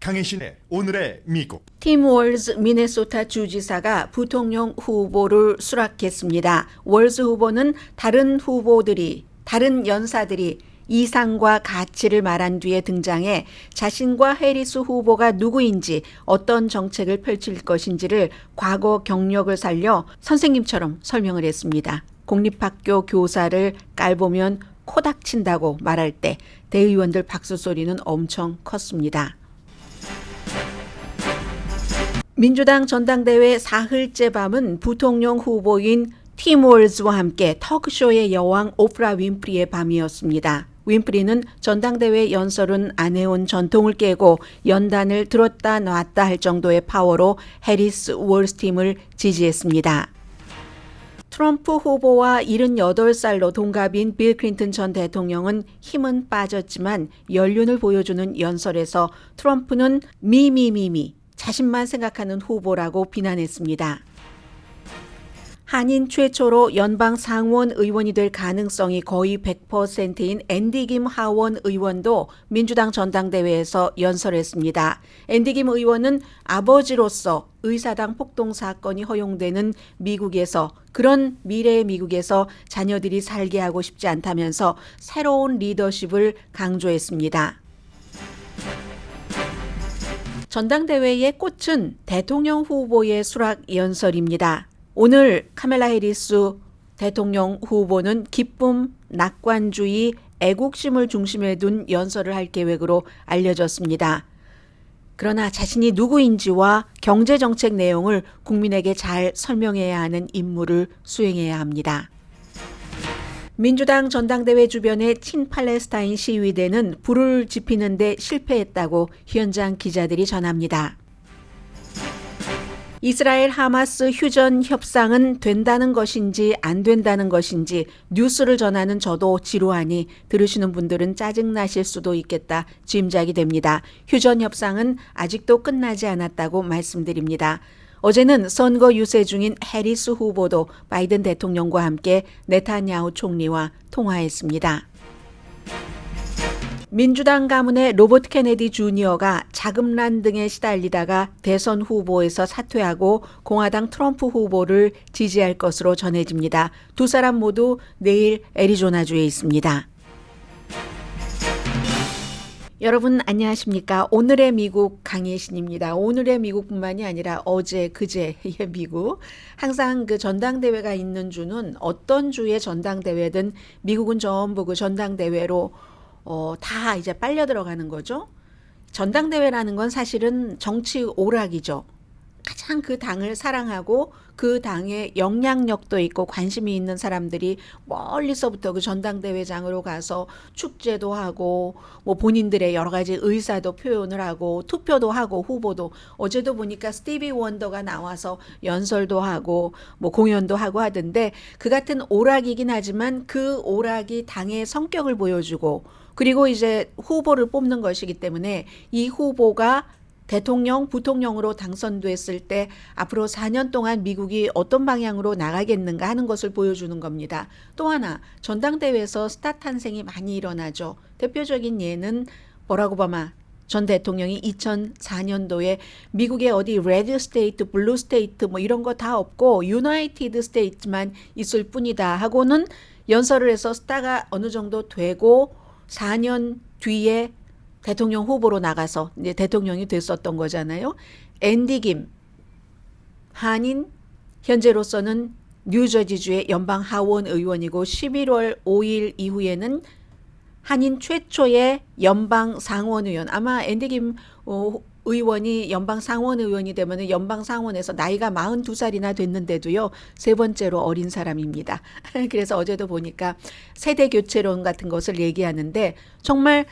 강혜신의 오늘의 미국. 팀 월즈 미네소타 주지사가 부통령 후보를 수락했습니다. 월즈 후보는 다른 연사들이 이상과 가치를 말한 뒤에 등장해 자신과 해리스 후보가 누구인지 어떤 정책을 펼칠 것인지를 과거 경력을 살려 선생님처럼 설명을 했습니다. 공립학교 교사를 깔보면 코닥친다고 말할 때 대의원들 박수 소리는 엄청 컸습니다. 민주당 전당대회 사흘째 밤은 부통령 후보인 팀 월즈와 함께 터크쇼의 여왕 오프라 윈프리의 밤이었습니다. 윈프리는 전당대회 연설은 안 해온 전통을 깨고 연단을 들었다 놨다 할 정도의 파워로 해리스 월즈 팀을 지지했습니다. 트럼프 후보와 78살로 동갑인 빌 클린턴 전 대통령은 힘은 빠졌지만 연륜을 보여주는 연설에서 트럼프는 자신만 생각하는 후보라고 비난했습니다. 한인 최초로 연방 상원 의원이 될 가능성이 거의 100%인 앤디 김 하원 의원도 민주당 전당대회에서 연설했습니다. 앤디 김 의원은 아버지로서 의사당 폭동 사건이 허용되는 그런 미래의 미국에서 자녀들이 살게 하고 싶지 않다면서 새로운 리더십을 강조했습니다. 전당대회의 꽃은 대통령 후보의 수락 연설입니다. 오늘 카멜라 해리스 대통령 후보는 기쁨, 낙관주의, 애국심을 중심에 둔 연설을 할 계획으로 알려졌습니다. 그러나 자신이 누구인지와 경제정책 내용을 국민에게 잘 설명해야 하는 임무를 수행해야 합니다. 민주당 전당대회 주변의 친팔레스타인 시위대는 불을 지피는 데 실패했다고 현장 기자들이 전합니다. 이스라엘 하마스 휴전 협상은 된다는 것인지 안 된다는 것인지 뉴스를 전하는 저도 지루하니 들으시는 분들은 짜증나실 수도 있겠다 짐작이 됩니다. 휴전 협상은 아직도 끝나지 않았다고 말씀드립니다. 어제는 선거 유세 중인 해리스 후보도 바이든 대통령과 함께 네타냐후 총리와 통화했습니다. 민주당 가문의 로버트 케네디 주니어가 자금난 등에 시달리다가 대선 후보에서 사퇴하고 공화당 트럼프 후보를 지지할 것으로 전해집니다. 두 사람 모두 내일 애리조나주에 있습니다. 여러분 안녕하십니까? 오늘의 미국 강혜신입니다. 오늘의 미국뿐만이 아니라 어제 그제의 미국. 항상 그 전당대회가 있는 주는 어떤 주의 전당대회든 미국은 전부 그 전당대회로 다 이제 빨려 들어가는 거죠. 전당대회라는 건 사실은 정치 오락이죠. 가장 그 당을 사랑하고 그 당에 영향력도 있고 관심이 있는 사람들이 멀리서부터 그 전당대회장으로 가서 축제도 하고 뭐 본인들의 여러 가지 의사도 표현을 하고 투표도 하고 후보도 어제도 보니까 스티비 원더가 나와서 연설도 하고 뭐 공연도 하고 하던데 그 같은 오락이긴 하지만 그 오락이 당의 성격을 보여주고 그리고 이제 후보를 뽑는 것이기 때문에 이 후보가 대통령, 부통령으로 당선됐을 때 앞으로 4년 동안 미국이 어떤 방향으로 나가겠는가 하는 것을 보여주는 겁니다. 또 하나 전당대회에서 스타 탄생이 많이 일어나죠. 대표적인 예는 버락 오바마 전 대통령이 2004년도에 미국의 어디 레드 스테이트, 블루 스테이트 뭐 이런 거 다 없고 유나이티드 스테이트만 있을 뿐이다 하고는 연설을 해서 스타가 어느 정도 되고 4년 뒤에 대통령 후보로 나가서 이제 대통령이 됐었던 거잖아요. 앤디 김 한인 현재로서는 뉴저지주의 연방 하원 의원이고 11월 5일 이후에는 한인 최초의 연방 상원 의원. 아마 앤디 김 의원이 연방 상원 의원이 되면 연방 상원에서 나이가 42살이나 됐는데도요. 세 번째로 어린 사람입니다. 그래서 어제도 보니까 세대 교체론 같은 것을 얘기하는데 정말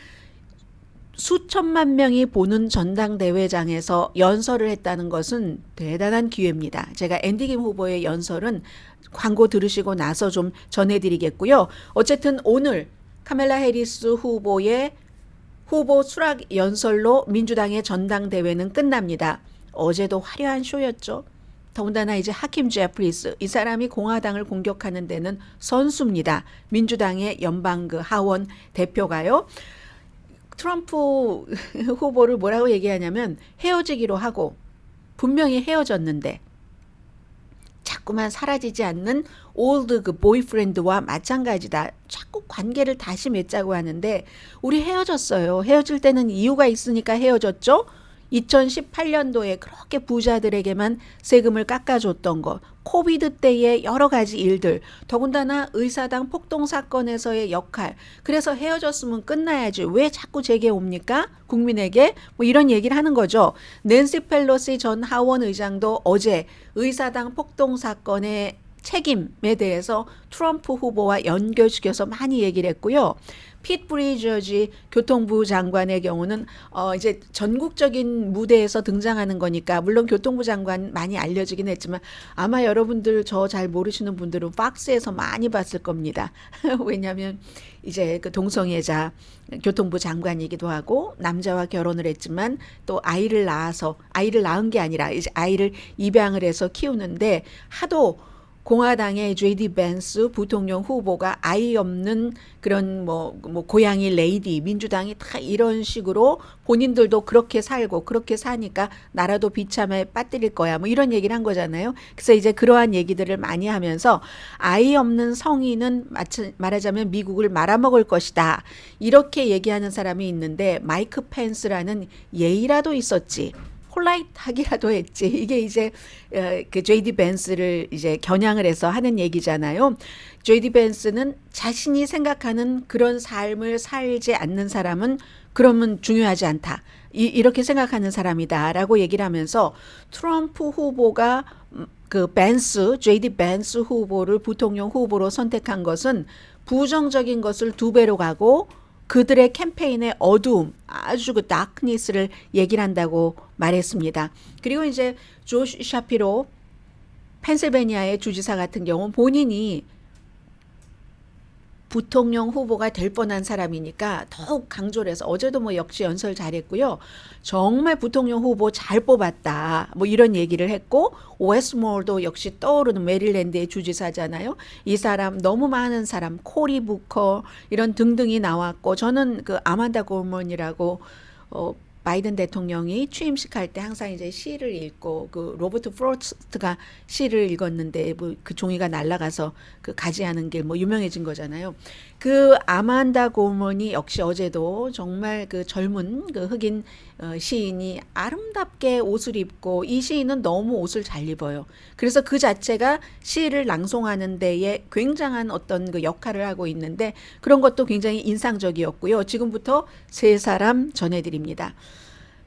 수천만 명이 보는 전당대회장에서 연설을 했다는 것은 대단한 기회입니다. 제가 앤디 김 후보의 연설은 광고 들으시고 나서 좀 전해드리겠고요. 어쨌든 오늘 카멜라 해리스 후보의 후보 수락 연설로 민주당의 전당대회는 끝납니다. 어제도 화려한 쇼였죠. 더군다나 이제 하킴 제프리스 이 사람이 공화당을 공격하는 데는 선수입니다. 민주당의 연방 그 하원 대표가요. 트럼프 후보를 뭐라고 얘기하냐면 헤어지기로 하고 분명히 헤어졌는데 자꾸만 사라지지 않는 올드 그 보이프렌드와 마찬가지다. 자꾸 관계를 다시 맺자고 하는데 우리 헤어졌어요. 헤어질 때는 이유가 있으니까 헤어졌죠. 2018년도에 그렇게 부자들에게만 세금을 깎아줬던 거, 코비드 때의 여러 가지 일들, 더군다나 의사당 폭동 사건에서의 역할, 그래서 헤어졌으면 끝나야지 왜 자꾸 제게 옵니까? 국민에게 뭐 이런 얘기를 하는 거죠. 낸시 펠로시 전 하원 의장도 어제 의사당 폭동 사건의 책임에 대해서 트럼프 후보와 연결시켜서 많이 얘기를 했고요. 핏 브리저지 교통부 장관의 경우는 이제 전국적인 무대에서 등장하는 거니까 물론 교통부 장관 많이 알려지긴 했지만 아마 여러분들 저 잘 모르시는 분들은 팍스에서 많이 봤을 겁니다. 왜냐하면 이제 그 동성애자 교통부 장관이기도 하고 남자와 결혼을 했지만 또 아이를 낳은 게 아니라 이제 아이를 입양을 해서 키우는데 하도 공화당의 JD 벤스 부통령 후보가 아이 없는 그런 뭐 고양이 레이디, 민주당이 다 이런 식으로 본인들도 그렇게 살고 그렇게 사니까 나라도 비참에 빠뜨릴 거야. 뭐 이런 얘기를 한 거잖아요. 그래서 이제 그러한 얘기들을 많이 하면서 아이 없는 성인은 말하자면 미국을 말아먹을 것이다. 이렇게 얘기하는 사람이 있는데 마이크 펜스라는 예의라도 있었지. 폴라이트하기라도 했지. 이게 이제 그 JD 벤스를 이제 겨냥을 해서 하는 얘기잖아요. JD 벤스는 자신이 생각하는 그런 삶을 살지 않는 사람은 그러면 중요하지 않다. 이렇게 생각하는 사람이다라고 얘기를 하면서 트럼프 후보가 그 벤스, JD 벤스 후보를 부통령 후보로 선택한 것은 부정적인 것을 2배로 가고 그들의 캠페인의 어두움, 아주 그 다크니스를 얘기를 한다고 말했습니다. 그리고 이제 조시 샤피로 펜실베니아의 주지사 같은 경우 본인이 부통령 후보가 될 뻔한 사람이니까 더욱 강조를 해서 어제도 뭐 역시 연설 잘했고요. 정말 부통령 후보 잘 뽑았다. 뭐 이런 얘기를 했고 웨스트몰도 역시 떠오르는 메릴랜드의 주지사잖아요. 이 사람 너무 많은 사람 코리 부커 이런 등등이 나왔고 저는 그 아만다 골먼이라고 바이든 대통령이 취임식 할 때 항상 이제 시를 읽고 그 로버트 프로스트가 시를 읽었는데 뭐 그 종이가 날아가서 그 가지하는 게 뭐 유명해진 거잖아요. 그 아만다 골먼이 역시 어제도 정말 그 젊은 그 흑인 시인이 아름답게 옷을 입고 이 시인은 너무 옷을 잘 입어요. 그래서 그 자체가 시를 낭송하는 데에 굉장한 어떤 그 역할을 하고 있는데 그런 것도 굉장히 인상적이었고요. 지금부터 세 사람 전해드립니다.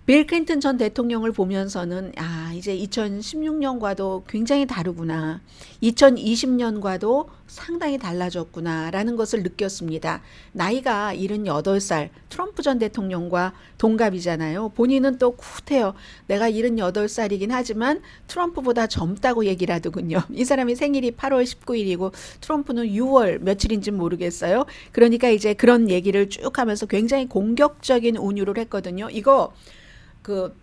빌 클린턴 전 대통령을 보면서는 이제 2016년과도 굉장히 다르구나. 2020년과도 상당히 달라졌구나라는 것을 느꼈습니다. 나이가 78살, 트럼프 전 대통령과 동갑이잖아요. 본인은 또 굿해요. 내가 78살이긴 하지만 트럼프보다 젊다고 얘기를 하더군요. 이 사람이 생일이 8월 19일이고 트럼프는 6월 며칠인지 모르겠어요. 그러니까 이제 그런 얘기를 쭉 하면서 굉장히 공격적인 운율을 했거든요. 이거 그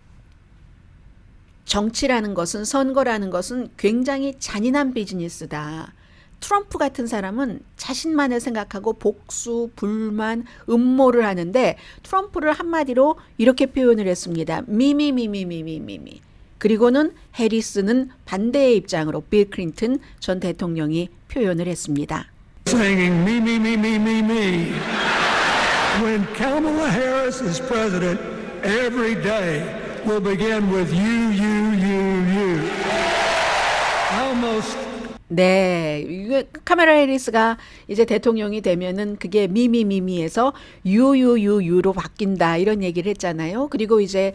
정치라는 것은 선거라는 것은 굉장히 잔인한 비즈니스다. 트럼프 같은 사람은 자신만을 생각하고 복수, 불만, 음모를 하는데 트럼프를 한마디로 이렇게 표현을 했습니다. 미미미미미미미미. 그리고는 해리스는 반대의 입장으로 빌 클린턴 전 대통령이 표현을 했습니다. Singing me, me, me, me, me, me. When Kamala Harris is president, every day will begin with you, you, you, you. Almost. 네, 이게 카메라 해리스가 이제 대통령이 되면은 그게 미미미미에서 유유유유로 바뀐다 이런 얘기를 했잖아요. 그리고 이제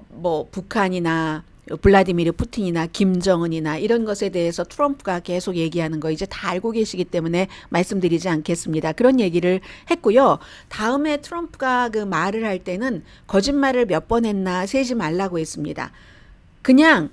뭐 북한이나 블라디미르 푸틴이나 김정은이나 이런 것에 대해서 트럼프가 계속 얘기하는 거 이제 다 알고 계시기 때문에 말씀드리지 않겠습니다. 그런 얘기를 했고요. 다음에 트럼프가 그 말을 할 때는 거짓말을 몇 번 했나 세지 말라고 했습니다. 그냥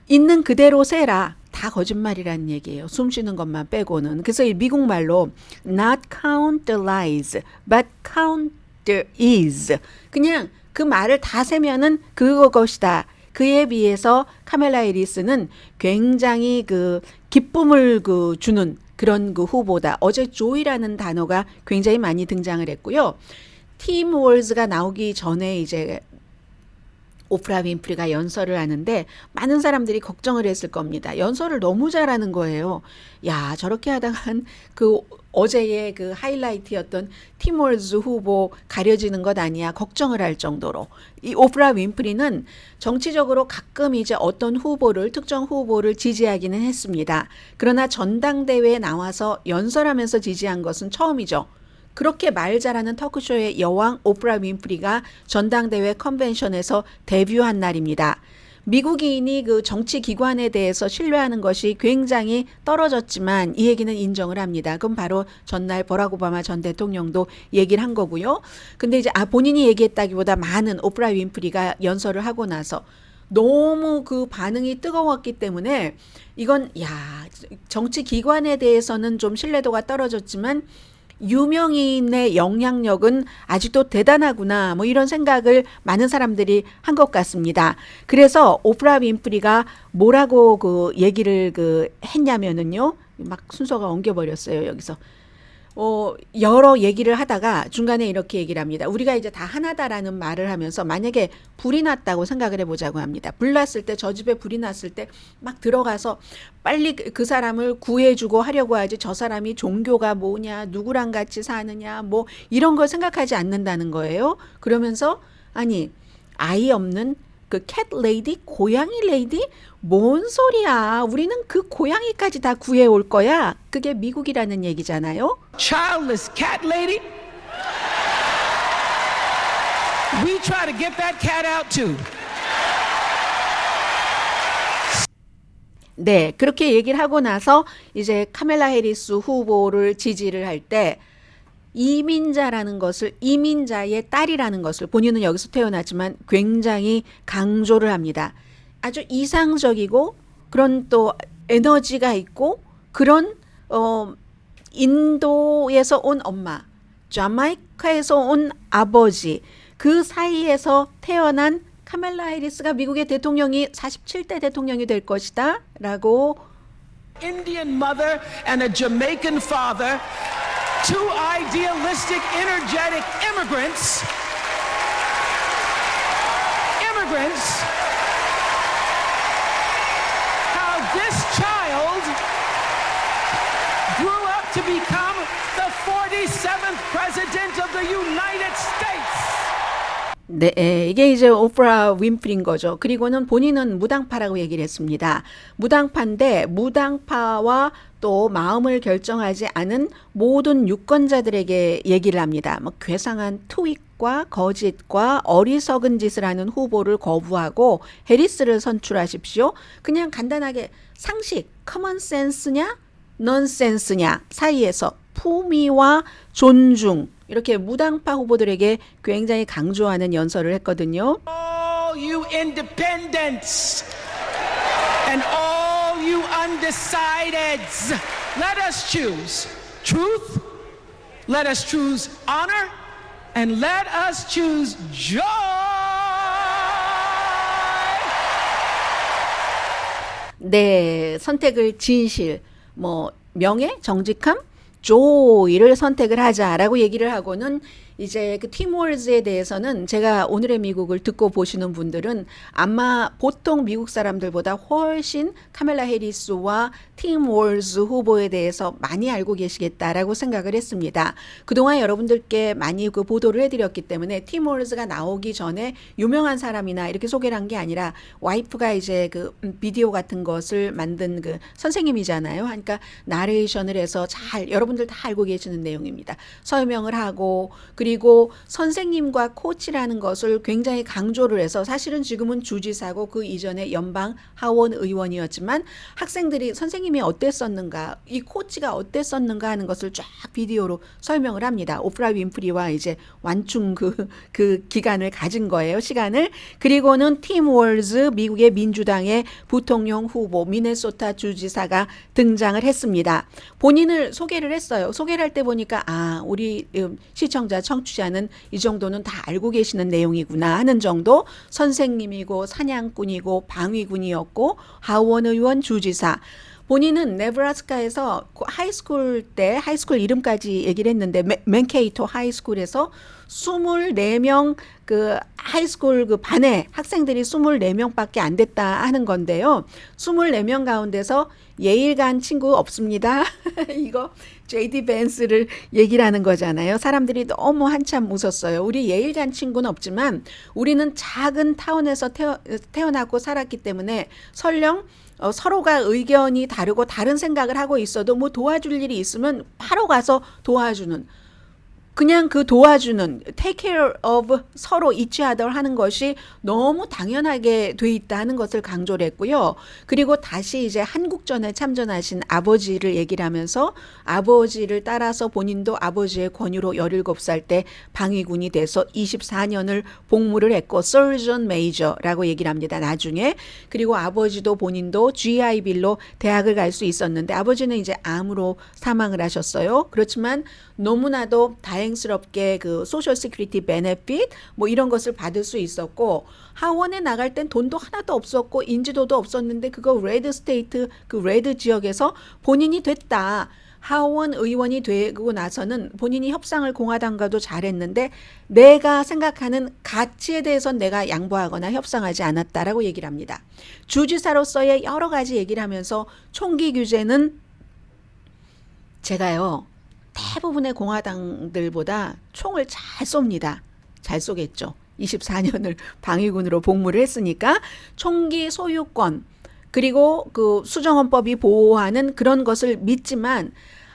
있는 그대로 세라. 다 거짓말이라는 얘기예요. 숨 쉬는 것만 빼고는. 그래서 미국 말로 not count the lies, but count the is. 그냥 그 말을 다 세면은 그것이다. 그에 비해서 카멜라 해리스는 굉장히 그 기쁨을 그 주는 그런 그 후보다. 어제 조이라는 단어가 굉장히 많이 등장을 했고요. 팀 월즈가 나오기 전에 이제 오프라 윈프리가 연설을 하는데 많은 사람들이 걱정을 했을 겁니다. 연설을 너무 잘하는 거예요. 야, 저렇게 하다간 그 어제의 그 하이라이트였던 팀 월즈 후보 가려지는 것 아니야 걱정을 할 정도로. 이 오프라 윈프리는 정치적으로 가끔 이제 어떤 후보를 특정 후보를 지지하기는 했습니다. 그러나 전당대회에 나와서 연설하면서 지지한 것은 처음이죠. 그렇게 말 잘하는 터크쇼의 여왕 오프라 윈프리가 전당대회 컨벤션에서 데뷔한 날입니다. 미국인이 그 정치 기관에 대해서 신뢰하는 것이 굉장히 떨어졌지만 이 얘기는 인정을 합니다. 그럼 바로 전날 버락 오바마 전 대통령도 얘기를 한 거고요. 근데 이제 본인이 얘기했다기보다 많은 오프라 윈프리가 연설을 하고 나서 너무 그 반응이 뜨거웠기 때문에 이건 정치 기관에 대해서는 좀 신뢰도가 떨어졌지만 유명인의 영향력은 아직도 대단하구나 뭐 이런 생각을 많은 사람들이 한 것 같습니다. 그래서 오프라 윈프리가 뭐라고 그 얘기를 했냐면은요. 막 순서가 엉겨버렸어요 여기서. 여러 얘기를 하다가 중간에 이렇게 얘기를 합니다. 우리가 이제 다 하나다라는 말을 하면서 만약에 불이 났다고 생각을 해보자고 합니다. 불 났을 때, 저 집에 불이 났을 때 막 들어가서 빨리 그 사람을 구해주고 하려고 하지 저 사람이 종교가 뭐냐, 누구랑 같이 사느냐, 뭐 이런 걸 생각하지 않는다는 거예요. 그러면서 아니 아이 없는 그 캣 레이디, 고양이 레이디? 뭔 소리야. 우리는 그 고양이까지 다 구해올 거야. 그게 미국이라는 얘기잖아요. Childless cat lady? We try to get that cat out too. 네, 그렇게 얘기를 하고 나서 이제 카멜라 해리스 후보를 지지를 할 때 이민자라는 것을 이민자의 딸이라는 것을 본인은 여기서 태어났지만 굉장히 강조를 합니다. 아주 이상적이고 그런 또 에너지가 있고 그런 인도에서 온 엄마, 자마이카에서 온 아버지 그 사이에서 태어난 카멜라 해리스가 미국의 대통령이 47대 대통령이 될 것이다 라고 Indian mother and a Jamaican father. Two idealistic, energetic immigrants. How this child grew up to become the 47th president of the United States. 네, 이게 이제 오프라 윈프리인 거죠. 그리고는 본인은 무당파라고 얘기를 했습니다. 무당파인데 무당파와 또 마음을 결정하지 않은 모든 유권자들에게 얘기를 합니다. 뭐 괴상한 트윗과 거짓과 어리석은 짓을 하는 후보를 거부하고 해리스를 선출하십시오. 그냥 간단하게 상식, 커먼센스냐, 넌센스냐 사이에서 품위와 존중 이렇게 무당파 후보들에게 굉장히 강조하는 연설을 했거든요. All you independents and all you undecideds, let us choose truth, let us choose honor, and let us choose joy. 네, 선택을 진실, 뭐 명예, 정직함, 조이를 선택을 하자라고 얘기를 하고는 이제 그 팀 월즈에 대해서는 제가 오늘의 미국을 듣고 보시는 분들은 아마 보통 미국 사람들보다 훨씬 카멜라 해리스와 팀 월즈 후보에 대해서 많이 알고 계시겠다라고 생각을 했습니다. 그동안 여러분들께 많이 그 보도를 해드렸기 때문에 팀 월즈가 나오기 전에 유명한 사람이나 이렇게 소개를 한 게 아니라 와이프가 이제 그 비디오 같은 것을 만든 그 선생님이잖아요. 그러니까 나레이션을 해서 잘 여러분들 다 알고 계시는 내용입니다. 설명을 하고 그리고 선생님과 코치라는 것을 굉장히 강조를 해서 사실은 지금은 주지사고 그 이전에 연방 하원 의원이었지만 학생들이 선생님이 어땠었는가 이 코치가 어땠었는가 하는 것을 쫙 비디오로 설명을 합니다. 오프라 윈프리와 이제 완충 그 기간을 가진 거예요. 시간을. 그리고는 팀 월즈 미국의 민주당의 부통령 후보 미네소타 주지사가 등장을 했습니다. 본인을 소개를 했어요. 소개를 할 때 보니까 우리 시청자 청취자는 이 정도는 다 알고 계시는 내용이구나 하는 정도. 선생님이고 사냥꾼이고 방위군이었고 하원 의원 주지사. 본인은 네브라스카에서 하이스쿨 때 하이스쿨 이름까지 얘기를 했는데 맨케이토 하이스쿨에서 24명 그 하이스쿨 그 반에 학생들이 24명밖에 안 됐다 하는 건데요. 24명 가운데서 예일 간 친구 없습니다. 이거 JD 벤스를 얘기를 하는 거잖아요. 사람들이 너무 한참 웃었어요. 우리 예일 간 친구는 없지만 우리는 작은 타운에서 태어나고 살았기 때문에 설령 서로가 의견이 다르고 다른 생각을 하고 있어도 뭐 도와줄 일이 있으면 바로 가서 도와주는, 그냥 그 도와주는 take care of 서로 each other 하는 것이 너무 당연하게 돼 있다는 것을 강조를 했고요. 그리고 다시 이제 한국전에 참전하신 아버지를 얘기를 하면서 아버지를 따라서 본인도 아버지의 권유로 17살 때 방위군이 돼서 24년을 복무를 했고 Surgeon Major라고 얘기를 합니다. 나중에. 그리고 아버지도 본인도 GI 빌로 대학을 갈 수 있었는데 아버지는 이제 암으로 사망을 하셨어요. 그렇지만 너무나도 다행스럽게 그 소셜 시큐리티 베네핏 뭐 이런 것을 받을 수 있었고 하원에 나갈 땐 돈도 하나도 없었고 인지도도 없었는데 그거 레드 스테이트 그 레드 지역에서 본인이 됐다. 하원 의원이 되고 나서는 본인이 협상을 공화당과도 잘했는데 내가 생각하는 가치에 대해서는 내가 양보하거나 협상하지 않았다라고 얘기를 합니다. 주지사로서의 여러 가지 얘기를 하면서 총기 규제는 제가요. 대부분의 공화당들보다 총을 잘 쏩니다. 잘 쏘겠죠. 24년을 방위군으로 복무를 했으니까 총기 소유권 그리고 그 수정헌법이 보호하는 그런 것을 믿지만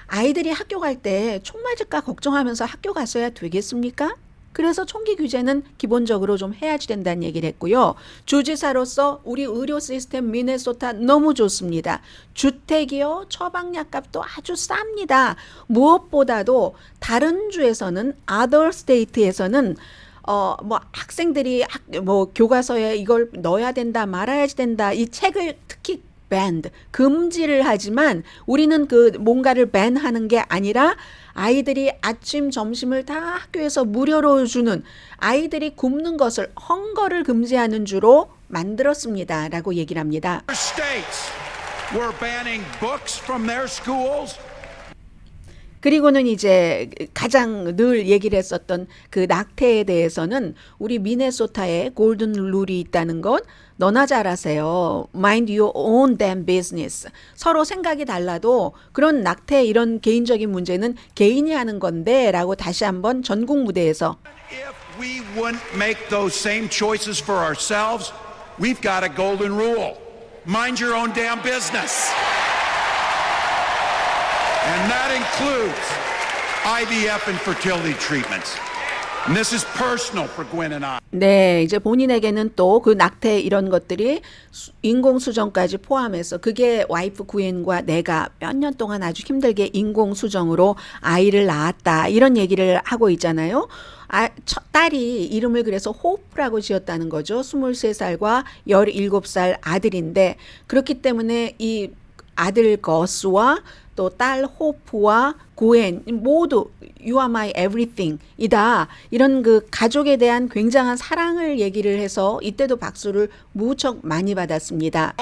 아이들이 학교 갈 때 총 맞을까 걱정하면서 학교 갔어야 되겠습니까? 그래서 총기 규제는 기본적으로 좀 해야지 된다는 얘기를 했고요. 주지사로서 우리 의료 시스템 미네소타 너무 좋습니다. 주택이요. 처방약 값도 아주 쌉니다. 무엇보다도 다른 주에서는 other state에서는 뭐 학생들이 뭐 교과서에 이걸 넣어야 된다 말아야지 된다 이 책을 특히 banned 금지를 하지만 우리는 그 뭔가를 ban하는 게 아니라 아이들이 아침 점심을 다 학교에서 무료로 주는 아이들이 굶는 것을 헝거를 금지하는 주로 만들었습니다. 라고 얘기를 합니다. States were banning books from their schools. 그리고는 이제 가장 늘 얘기를 했었던 그 낙태에 대해서는 우리 미네소타에 골든 룰이 있다는 것 너나 잘 아세요. Mind your own damn business. 서로 생각이 달라도 그런 낙태 이런 개인적인 문제는 개인이 하는 건데 라고 다시 한번 전국 무대에서 If we wouldn't make those same choices for ourselves, we've got a golden rule. Mind your own damn business. And that includes IVF and fertility treatments. And this is personal for Gwen and I. 네, 이제 본인에게는 또 그 낙태 이런 것들이 인공수정까지 포함해서 그게 와이프 구엔과 내가 몇 년 동안 아주 힘들게 인공수정으로 아이를 낳았다. 이런 얘기를 하고 있잖아요. 딸이 이름을 그래서 호프라고 지었다는 거죠. 23살과 17살 아들인데 그렇기 때문에 이 아들 거스와 또 딸 호프와 고엔 모두 You are my everything 이다. 이런 그 가족에 대한 굉장한 사랑을 얘기를 해서 이때도 박수를 무척 많이 받았습니다.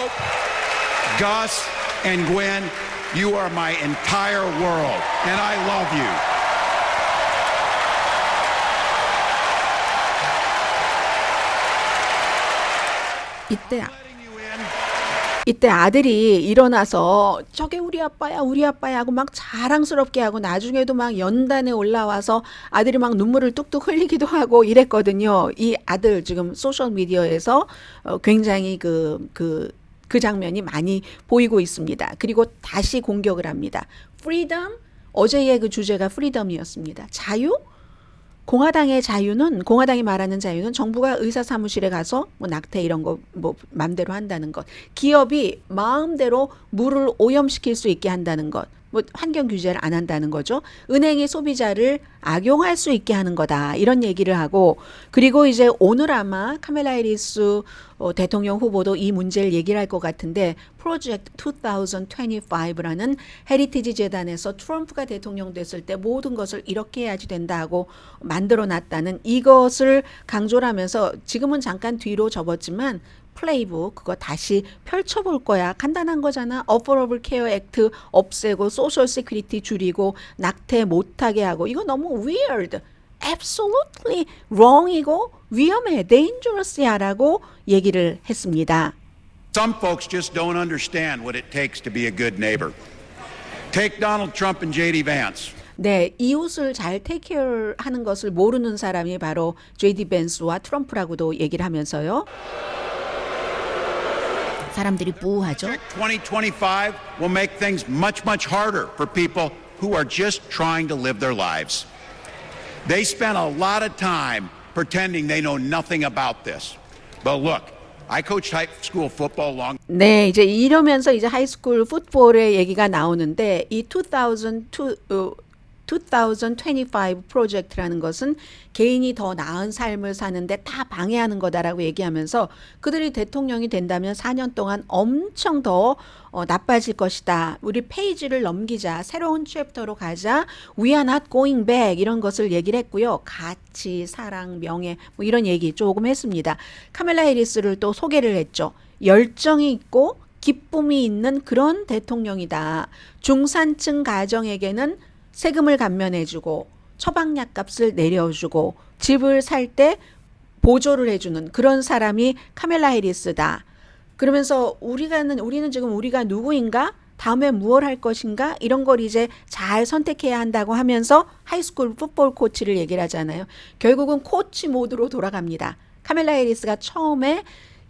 Gus and Gwen, you are my entire world, and I love you. 이때 아들이 일어나서 저게 우리 아빠야 하고 막 자랑스럽게 하고 나중에도 막 연단에 올라와서 아들이 막 눈물을 뚝뚝 흘리기도 하고 이랬거든요. 이 아들 지금 소셜미디어에서 굉장히 그 장면이 많이 보이고 있습니다. 그리고 다시 공격을 합니다. freedom, 어제의 그 주제가 freedom이었습니다. 자유? 공화당의 자유는 공화당이 말하는 자유는 정부가 의사 사무실에 가서 뭐 낙태 이런 거 뭐 마음대로 한다는 것, 기업이 마음대로 물을 오염시킬 수 있게 한다는 것, 뭐 환경 규제를 안 한다는 거죠. 은행이 소비자를 악용할 수 있게 하는 거다. 이런 얘기를 하고 그리고 이제 오늘 아마 카멜라 해리스 대통령 후보도 이 문제를 얘기를 할 것 같은데 프로젝트 2025라는 헤리티지 재단에서 트럼프가 대통령 됐을 때 모든 것을 이렇게 해야지 된다 하고 만들어 놨다는 이것을 강조를 하면서 지금은 잠깐 뒤로 접었지만 플레이북 그거 다시 펼쳐볼 거야. 간단한 거잖아. 어포러블 케어 액트 없애고 소셜 세큐리티 줄이고 낙태 못하게 하고 이거 너무 weird. absolutely wrong이고 위험해. dangerous야 라고 얘기를 했습니다. Some folks just don't understand what it takes to be a good neighbor. Take Donald Trump and J.D. Vance. 네, 이웃을 잘 테이크케어 하는 것을 모르는 사람이 바로 J.D. 벤스와 트럼프라고도 얘기를 하면서요. 사람들이 부하죠. 2025 will make things much, much harder for people who are just trying to live their lives. They spend a lot of time pretending they know nothing about this. But look, I coached high school football long. 네, 이제 이러면서 이제 하이스쿨 풋볼의 얘기가 나오는데 이 2025 프로젝트라는 것은 개인이 더 나은 삶을 사는데 다 방해하는 거다라고 얘기하면서 그들이 대통령이 된다면 4년 동안 엄청 더 나빠질 것이다. 우리 페이지를 넘기자. 새로운 챕터로 가자. We are not going back. 이런 것을 얘기를 했고요. 가치, 사랑, 명예 뭐 이런 얘기 조금 했습니다. 카멜라 해리스를 또 소개를 했죠. 열정이 있고 기쁨이 있는 그런 대통령이다. 중산층 가정에게는 세금을 감면해주고 처방약 값을 내려주고 집을 살 때 보조를 해주는 그런 사람이 카멜라 해리스다. 그러면서 우리는 지금 우리가 누구인가? 다음에 무엇을 할 것인가? 이런 걸 이제 잘 선택해야 한다고 하면서 하이스쿨 풋볼 코치를 얘기를 하잖아요. 결국은 코치 모드로 돌아갑니다. 카멜라 해리스가 처음에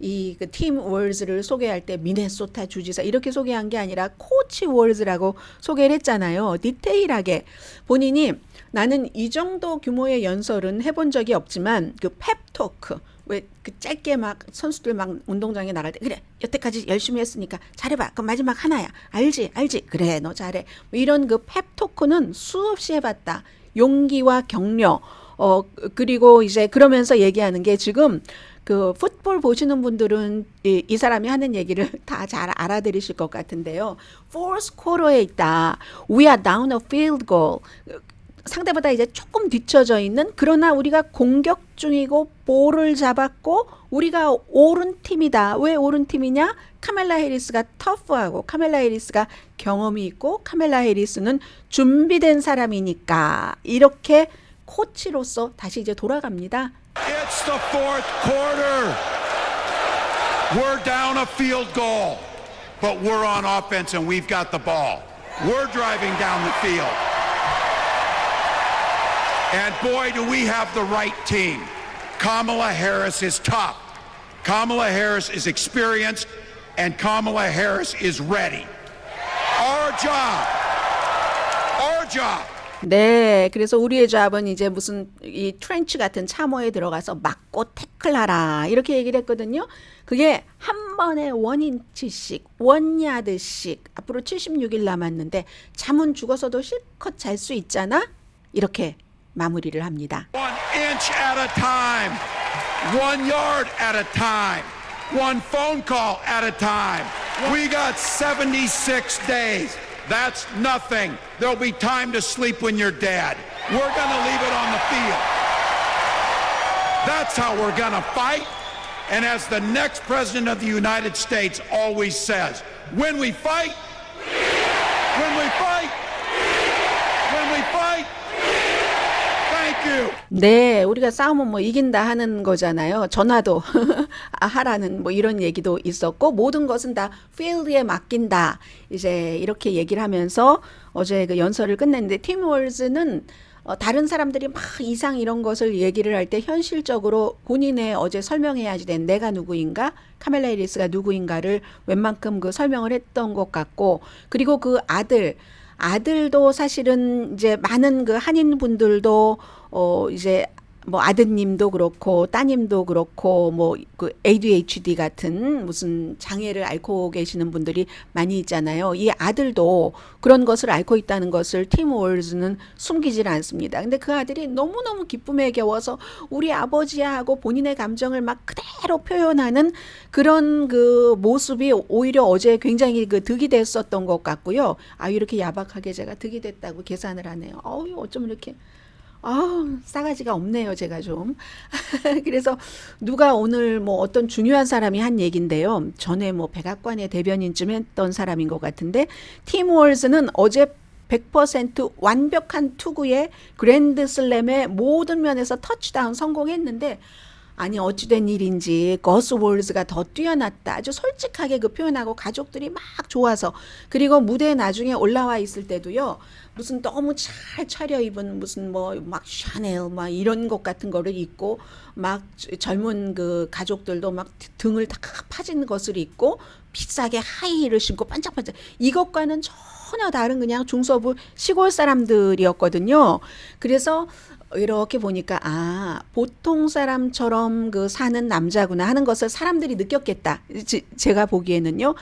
이 팀 월즈를 소개할 때 미네소타 주지사 이렇게 소개한 게 아니라 코치 월즈라고 소개를 했잖아요. 디테일하게 본인이 나는 이 정도 규모의 연설은 해본 적이 없지만 그 펩토크 왜 그 짧게 막 선수들 막 운동장에 나갈 때 그래 여태까지 열심히 했으니까 잘해봐 그럼 마지막 하나야 알지 그래 너 잘해 뭐 이런 그 펩토크는 수없이 해봤다. 용기와 격려 그리고 이제 그러면서 얘기하는 게 지금 그 풋볼 보시는 분들은 이 사람이 하는 얘기를 다 잘 알아들으실 것 같은데요. Fourth quarter에 있다. We are down a field goal. 상대보다 이제 조금 뒤쳐져 있는 그러나 우리가 공격 중이고 볼을 잡았고 우리가 옳은 팀이다. 왜 옳은 팀이냐? 카멜라 해리스가 터프하고 카멜라 해리스가 경험이 있고 카멜라 해리스는 준비된 사람이니까 이렇게 코치로서 다시 이제 돌아갑니다. It's the fourth quarter. We're down a field goal, but we're on offense and we've got the ball. We're driving down the field. And boy, do we have the right team. Kamala Harris is tough. Kamala Harris is experienced, and Kamala Harris is ready. Our job. 네, 그래서 우리의 잡은 이제 무슨 이 트렌치 같은 참호에 들어가서 막고 태클하라 이렇게 얘기를 했거든요. 그게 한 번에 1인치씩 1야드씩 앞으로 76일 남았는데 잠은 죽어서도 실컷 잘 수 있잖아. 이렇게 마무리를 합니다. 1 inch at a time, 1 yard at a time, 1 phone call at a time. We got 76 days. That's nothing. There'll be time to sleep when you're dead. We're going to leave it on the field. That's how we're going to fight. And as the next president of the United States always says, when we fight, thank you. 네, 우리가 싸우면 뭐 이긴다 하는 거잖아요. 전화도 하라는 뭐 이런 얘기도 있었고 모든 것은 다 필드에 맡긴다. 이제 이렇게 얘기를 하면서 어제 그 연설을 끝냈는데 팀 월즈는 다른 사람들이 막 이상 이런 것을 얘기를 할 때 현실적으로 본인의 어제 설명해야지 된 내가 누구인가, 카멜라 해리스가 누구인가를 웬만큼 그 설명을 했던 것 같고 그리고 그 아들도 사실은 이제 많은 그 한인 분들도 이제 뭐 아드님도 그렇고 따님도 그렇고 뭐 그 ADHD 같은 무슨 장애를 앓고 계시는 분들이 많이 있잖아요. 이 아들도 그런 것을 앓고 있다는 것을 팀 월즈는 숨기질 않습니다. 근데 그 아들이 너무너무 기쁨에 겨워서 우리 아버지야 하고 본인의 감정을 막 그대로 표현하는 그런 그 모습이 오히려 어제 굉장히 그 득이 됐었던 것 같고요. 아, 이렇게 야박하게 제가 득이 됐다고 계산을 하네요. 어쩜 이렇게 싸가지가 없네요, 제가 좀. 그래서 누가 오늘 뭐 어떤 중요한 사람이 한 얘긴데요. 전에 뭐 백악관의 대변인쯤 했던 사람인 것 같은데, 팀 월즈는 어제 100% 완벽한 투구에 그랜드슬램의 모든 면에서 터치다운 성공했는데, 아니 어찌된 일인지 거스 월즈가 더 뛰어났다. 아주 솔직하게 그 표현하고 가족들이 막 좋아서, 그리고 무대에 나중에 올라와 있을 때도요. 무슨 너무 잘 차려입은 무슨 뭐 막 샤넬 막 이런 것 같은 거를 입고 막 젊은 그 가족들도 막 등을 다 파진 것을 입고 비싸게 하이힐을 신고 반짝반짝, 이것과는 전혀 다른 그냥 중서부 시골 사람들이었거든요. 그래서 이렇게 보니까 보통 사람처럼 그 사는 남자구나 하는 것을 사람들이 느꼈겠다. 제가 보기에는요.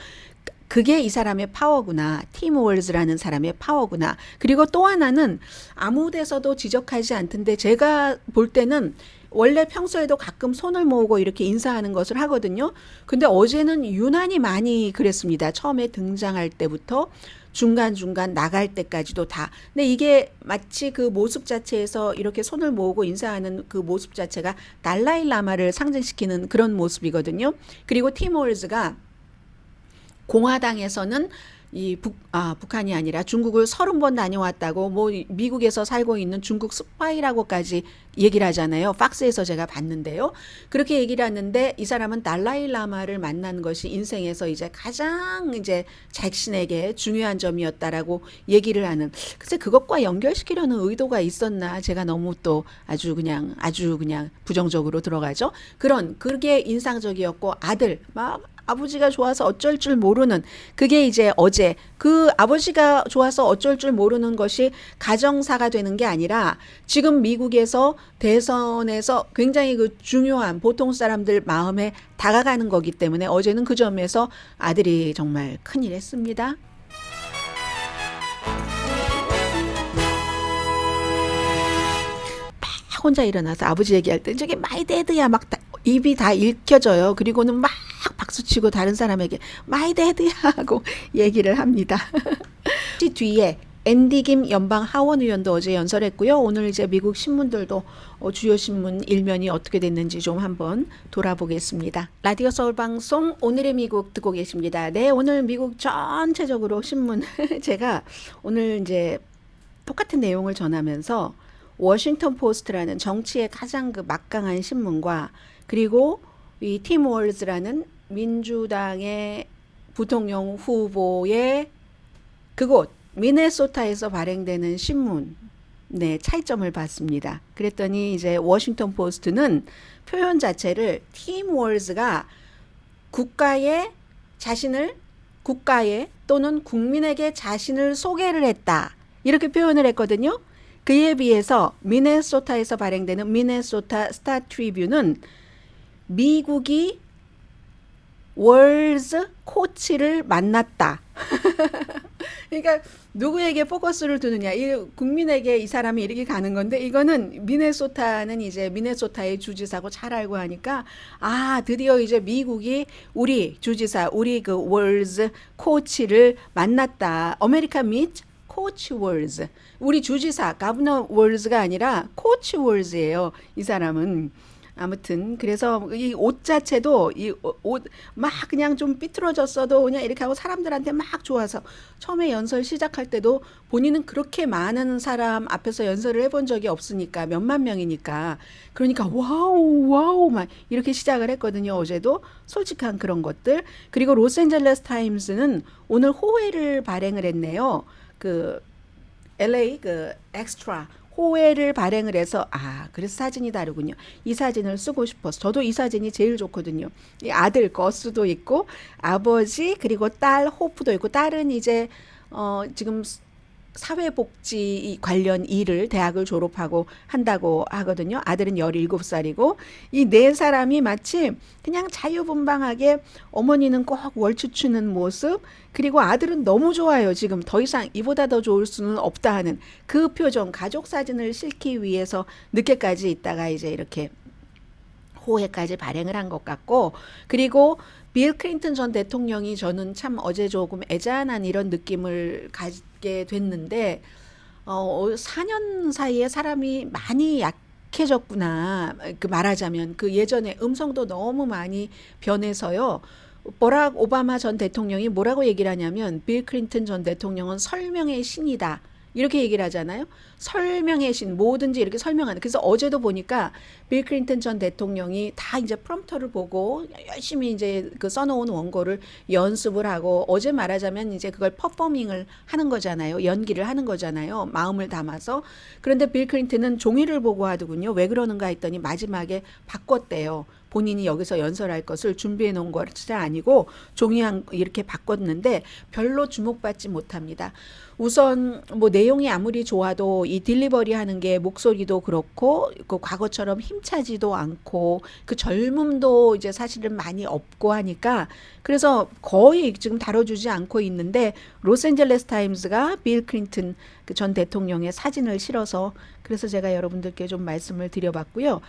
그게 이 사람의 파워구나. 팀 월즈라는 사람의 파워구나. 그리고 또 하나는 아무 데서도 지적하지 않던데 제가 볼 때는 원래 평소에도 가끔 손을 모으고 이렇게 인사하는 것을 하거든요. 근데 어제는 유난히 많이 그랬습니다. 처음에 등장할 때부터 중간중간 나갈 때까지도 다. 근데 이게 마치 그 모습 자체에서 이렇게 손을 모으고 인사하는 그 모습 자체가 달라이 라마를 상징시키는 그런 모습이거든요. 그리고 팀 월즈가 공화당에서는 북한이 아니라 중국을 30번 다녀왔다고, 뭐 미국에서 살고 있는 중국 스파이라고까지 얘기를 하잖아요. 팍스에서 제가 봤는데요. 그렇게 얘기를 하는데 이 사람은 달라이 라마를 만난 것이 인생에서 이제 가장 이제 자신에게 중요한 점이었다라고 얘기를 하는. 글쎄 그것과 연결시키려는 의도가 있었나? 제가 너무 또 아주 그냥 부정적으로 들어가죠. 그게 인상적이었고, 아들 막 아버지가 좋아서 어쩔 줄 모르는, 그게 이제 어제 그 아버지가 좋아서 어쩔 줄 모르는 것이 가정사가 되는 게 아니라 지금 미국에서 대선에서 굉장히 그 중요한 보통 사람들 마음에 다가가는 거기 때문에 어제는 그 점에서 아들이 정말 큰일 했습니다. 막 혼자 일어나서 아버지 얘기할 때 저게 마이 데드야 막 입이 다 읽혀져요. 그리고는 막 박수치고 다른 사람에게 마이 데드야 하고 얘기를 합니다. 뒤에 앤디 김 연방 하원 의원도 어제 연설했고요. 오늘 이제 미국 신문들도 주요 신문 일면이 어떻게 됐는지 좀 한번 돌아보겠습니다. 라디오 서울 방송 오늘의 미국 듣고 계십니다. 네, 오늘 미국 전체적으로 신문 제가 오늘 이제 똑같은 내용을 전하면서 워싱턴 포스트라는 정치의 가장 그 막강한 신문과, 그리고 이 팀 월즈라는 민주당의 부통령 후보의 그곳 미네소타에서 발행되는 신문, 네, 차이점을 봤습니다. 그랬더니 이제 워싱턴 포스트는 표현 자체를 팀 월즈가 국가에 또는 국민에게 자신을 소개를 했다, 이렇게 표현을 했거든요. 그에 비해서 미네소타에서 발행되는 미네소타 스타 트리뷴은 미국이 월즈 코치를 만났다. 그러니까 누구에게 포커스를 두느냐, 이 국민에게 이 사람이 이렇게 가는 건데, 이거는 미네소타는 이제 미네소타의 주지사고 잘 알고 하니까 드디어 이제 미국이 우리 주지사, 우리 그 월즈 코치를 만났다. 아메리카 미트 코치 월즈. 우리 주지사 가버너 월즈가 아니라 코치 월즈예요. 이 사람은. 아무튼 그래서 이 옷 자체도 이 옷 막 그냥 좀 삐뚤어졌어도 그냥 이렇게 하고 사람들한테 막 좋아서, 처음에 연설 시작할 때도 본인은 그렇게 많은 사람 앞에서 연설을 해본 적이 없으니까, 몇만 명이니까, 그러니까 와우 막 이렇게 시작을 했거든요. 어제도 솔직한 그런 것들. 그리고 로스앤젤레스 타임스는 오늘 호회를 발행을 했네요. 그 LA 그 엑스트라 호회를 발행을 해서, 그래서 사진이 다르군요. 이 사진을 쓰고 싶어서. 저도 이 사진이 제일 좋거든요. 이 아들 거스도 있고, 아버지 그리고 딸 호프도 있고, 딸은 이제 지금 사회복지 관련 일을 대학을 졸업하고 한다고 하거든요. 아들은 17살이고 이 네 사람이 마치 그냥 자유분방하게 어머니는 꼭 월추추는 모습 그리고 아들은 너무 좋아요. 지금 더 이상 이보다 더 좋을 수는 없다 하는 그 표정 가족 사진을 싣기 위해서 늦게까지 있다가 이제 이렇게 호해까지 발행을 한 것 같고 그리고 빌 클린턴 전 대통령이 저는 참 어제 조금 애잔한 이런 느낌을 갖게 됐는데 4년 사이에 사람이 많이 약해졌구나. 그 말하자면 그 예전에 음성도 너무 많이 변해서요. 버락 오바마 전 대통령이 뭐라고 얘기를 하냐면 빌 클린턴 전 대통령은 설명의 신이다. 이렇게 얘기를 하잖아요. 설명의 신, 뭐든지 이렇게 설명하는. 그래서 어제도 보니까 빌 클린턴 전 대통령이 다 이제 프롬프터를 보고 열심히 이제 그 써놓은 원고를 연습을 하고 어제 말하자면 이제 그걸 퍼포밍을 하는 거잖아요. 연기를 하는 거잖아요. 마음을 담아서. 그런데 빌 클린턴은 종이를 보고 하더군요. 왜 그러는가 했더니 마지막에 바꿨대요. 본인이 여기서 연설할 것을 준비해 놓은 것이 아니고 종이 이렇게 바꿨는데 별로 주목받지 못합니다. 우선 뭐 내용이 아무리 좋아도 이 딜리버리 하는 게 목소리도 그렇고 그 과거처럼 힘차지도 않고 그 젊음도 이제 사실은 많이 없고 하니까 그래서 거의 지금 다뤄주지 않고 있는데 로스앤젤레스 타임스가 빌 클린턴 그 전 대통령의 사진을 실어서 그래서 제가 여러분들께 좀 말씀을 드려봤고요.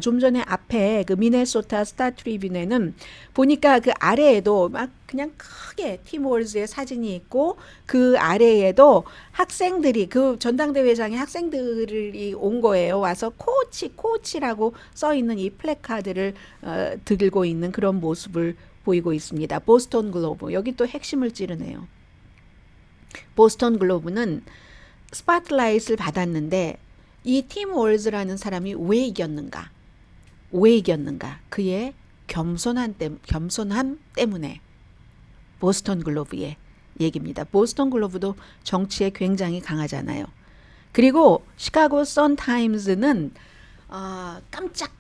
좀 전에 앞에 그 미네소타 스타 트리뷴에는 보니까 그 아래에도 막 그냥 크게 팀 월즈의 사진이 있고 그 아래에도 학생들이 그 전당대회장에 학생들이 온 거예요. 와서 코치라고 써 있는 이 플래카드를 들고 있는 그런 모습을 보이고 있습니다. 보스턴 글로브 여기 또 핵심을 찌르네요. 보스턴 글로브는 스팟라이트를 받았는데 이 팀 월즈라는 사람이 왜 이겼는가? 그의 겸손함 때문에 보스턴 글로브의 얘기입니다. 보스턴 글로브도 정치에 굉장히 강하잖아요. 그리고 시카고 선 타임즈는 깜짝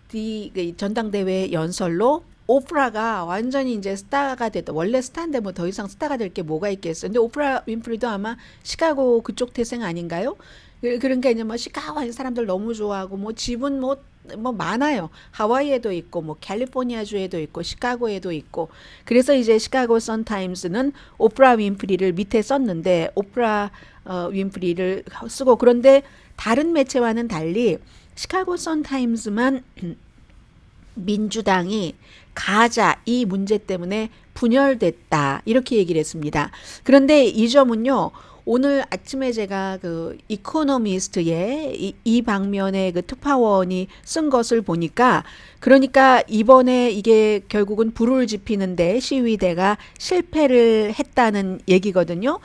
전당대회 연설로 오프라가 완전히 이제 스타가 됐다. 원래 스타인데 뭐 더 이상 스타가 될 게 뭐가 있겠어요. 근데 오프라 윈프리도 아마 시카고 그쪽 태생 아닌가요? 그러니까 이제 뭐 시카고 사람들 너무 좋아하고 뭐 집은 뭐 많아요. 하와이에도 있고 뭐 캘리포니아주에도 있고 시카고에도 있고 그래서 이제 시카고 선 타임스는 오프라 윈프리를 밑에 썼는데 오프라 윈프리를 쓰고 그런데 다른 매체와는 달리 시카고 선 타임스만 민주당이 가자 이 문제 때문에 분열됐다 이렇게 얘기를 했습니다. 그런데 이 점은요. 오늘 아침에 제가 그 이코노미스트의 이 방면의 그 특파원이 쓴 것을 보니까 그러니까 이번에 이게 결국은 불을 지피는데 시위대가 실패를 했다는 얘기거든요.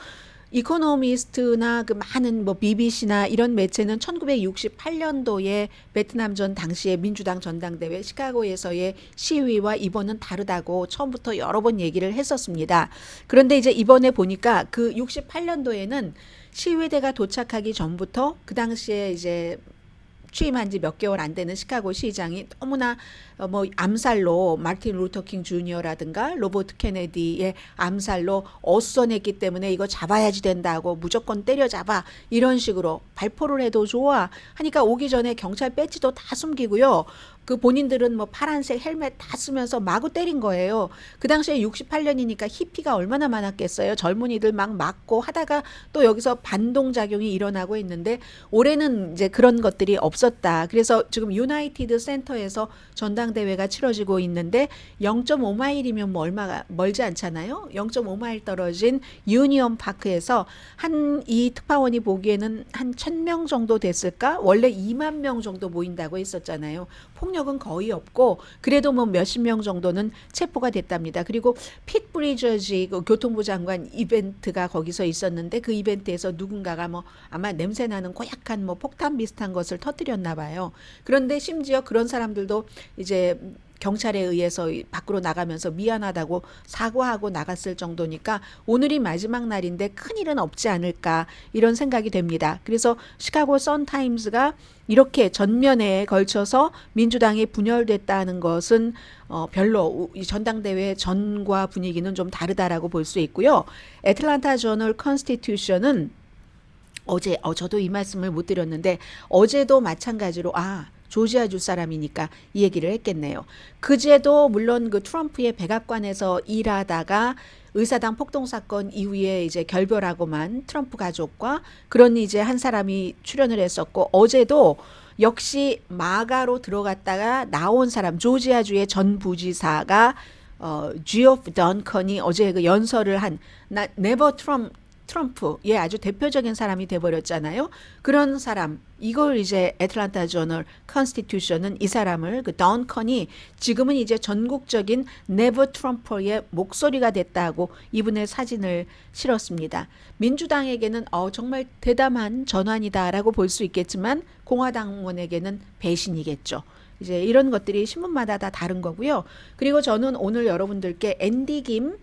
이코노미스트나 그 많은 뭐 BBC나 이런 매체는 1968년도에 베트남전 당시에 민주당 전당대회 시카고에서의 시위와 이번은 다르다고 처음부터 여러 번 얘기를 했었습니다. 그런데 이제 이번에 보니까 그 68년도에는 시위대가 도착하기 전부터 그 당시에 이제 취임한 지 몇 개월 안 되는 시카고 시장이 너무나 뭐 암살로 마틴 루터 킹 주니어라든가 로버트 케네디의 암살로 어수선했기 때문에 이거 잡아야지 된다고 무조건 때려잡아 이런 식으로 발포를 해도 좋아 하니까 오기 전에 경찰 배지도 다 숨기고요. 그 본인들은 뭐 파란색 헬멧 다 쓰면서 마구 때린 거예요. 그 당시에 68년이니까 히피가 얼마나 많았겠어요. 젊은이들 막 맞고 하다가 또 여기서 반동작용이 일어나고 있는데 올해는 이제 그런 것들이 없었다. 그래서 지금 유나이티드 센터에서 전당대회가 치러지고 있는데 0.5마일이면 뭐 얼마가 멀지 않잖아요. 0.5마일 떨어진 유니온 파크에서 이 특파원이 보기에는 한 1,000명 정도 됐을까? 원래 2만 명 정도 모인다고 했었잖아요. 폭력은 거의 없고 그래도 뭐 몇십 명 정도는 체포가 됐답니다. 그리고 핏 브리저지 그 교통부 장관 이벤트가 거기서 있었는데 그 이벤트에서 누군가가 뭐 아마 냄새나는 고약한 뭐 폭탄 비슷한 것을 터뜨렸나 봐요. 그런데 심지어 그런 사람들도 이제 경찰에 의해서 밖으로 나가면서 미안하다고 사과하고 나갔을 정도니까 오늘이 마지막 날인데 큰일은 없지 않을까 이런 생각이 됩니다. 그래서 시카고 선타임스가 이렇게 전면에 걸쳐서 민주당이 분열됐다는 것은 별로 이 전당대회 전과 분위기는 좀 다르다라고 볼 수 있고요. 애틀란타 저널 컨스티튜션은 저도 이 말씀을 못 드렸는데 어제도 마찬가지로 조지아주 사람이니까 이 얘기를 했겠네요. 그제도 물론 그 트럼프의 백악관에서 일하다가 의사당 폭동 사건 이후에 이제 결별하고만 트럼프 가족과 그런 이제 한 사람이 출연을 했었고, 어제도 역시 마가로 들어갔다가 나온 사람, 조지아주의 전 부지사가 지오프 던컨이 어제 그 연설을 한 네버 트럼프, 아주 대표적인 사람이 돼버렸잖아요. 그런 사람, 이걸 이제 애틀란타 저널 컨스티튜션은 이 사람을 그 던컨이 지금은 이제 전국적인 네버 트럼프의 목소리가 됐다고 이분의 사진을 실었습니다. 민주당에게는 정말 대담한 전환이다라고 볼 수 있겠지만 공화당원에게는 배신이겠죠. 이제 이런 것들이 신문마다 다 다른 거고요. 그리고 저는 오늘 여러분들께 앤디 김